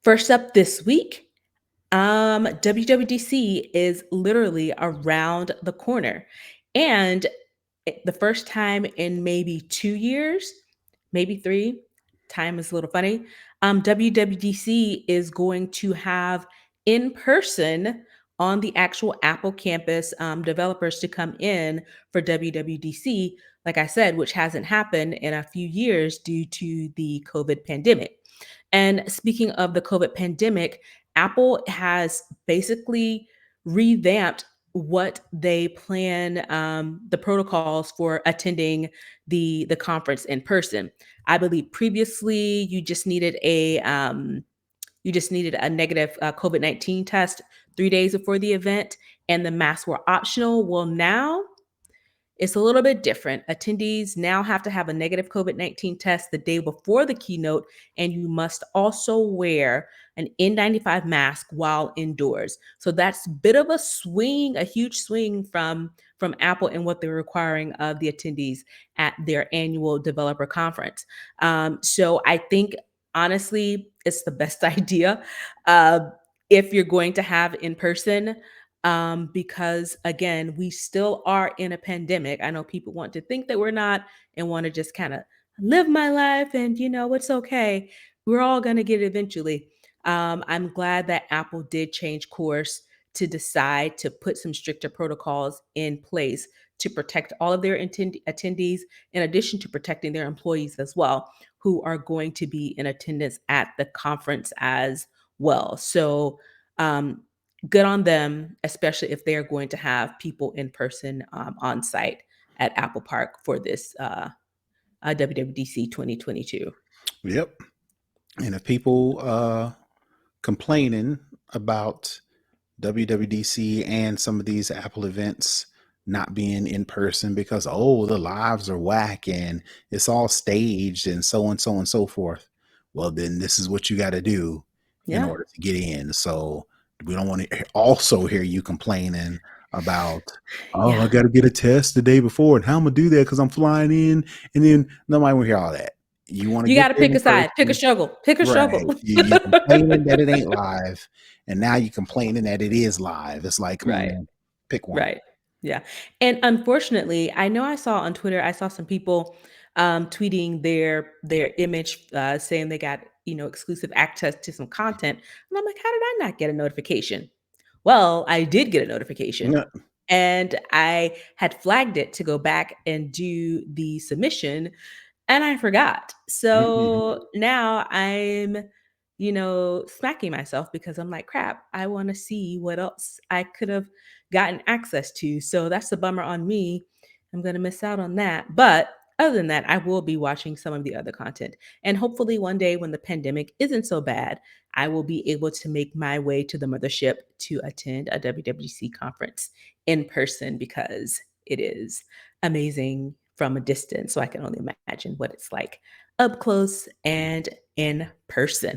First up this week, WWDC is literally around the corner. And the first time in maybe 2 years, maybe three, time is a little funny. WWDC is going to have in person on the actual Apple campus developers to come in for WWDC, like I said, which hasn't happened in a few years due to the COVID pandemic. And speaking of the COVID pandemic, Apple has basically revamped what they plan, the protocols for attending the conference in person. I believe previously you just needed a negative COVID-19 test 3 days before the event, and the masks were optional. Well, now it's a little bit different. Attendees now have to have a negative COVID-19 test the day before the keynote, and you must also wear an N95 mask while indoors. So that's a bit of a swing, a huge swing from Apple and what they're requiring of the attendees at their annual developer conference. So I think honestly, it's the best idea uh, if you're going to have in person, because again, we still are in a pandemic. I know people want to think that we're not and want to just kind of live my life and it's okay. We're all going to get it eventually. I'm glad that Apple did change course to decide to put some stricter protocols in place to protect all of their attendees, in addition to protecting their employees as well, who are going to be in attendance at the conference as well. So, um, good on them, especially if they're going to have people in person on site at Apple Park for this WWDC 2022. Yep. And if people complaining about WWDC and some of these Apple events not being in person because the lives are whack and it's all staged and so on, so on, so forth. Well, then this is what you got to do in Yeah. order to get in. So we don't want to also hear you complaining about, I Yeah. got to get a test the day before and how I'm gonna do that because I'm flying in, and then nobody will hear all that. You want to You get got to there pick in a side, pick a person. struggle, pick a struggle. Right. You complaining that it ain't live, and now you complaining that it is live. It's like, Right. pick one. Right. Yeah. And unfortunately, I know I saw on Twitter, I saw some people tweeting their image saying they got, exclusive access to some content. And I'm like, how did I not get a notification? Well, I did get a notification, Yeah. and I had flagged it to go back and do the submission, and I forgot. Mhm. So now I'm, smacking myself because I'm like, crap, I want to see what else I could have gotten access to. So that's a bummer on me. I'm going to miss out on that. But other than that, I will be watching some of the other content. And hopefully one day when the pandemic isn't so bad, I will be able to make my way to the mothership to attend a WWDC conference in person, because it is amazing from a distance. So I can only imagine what it's like up close and in person.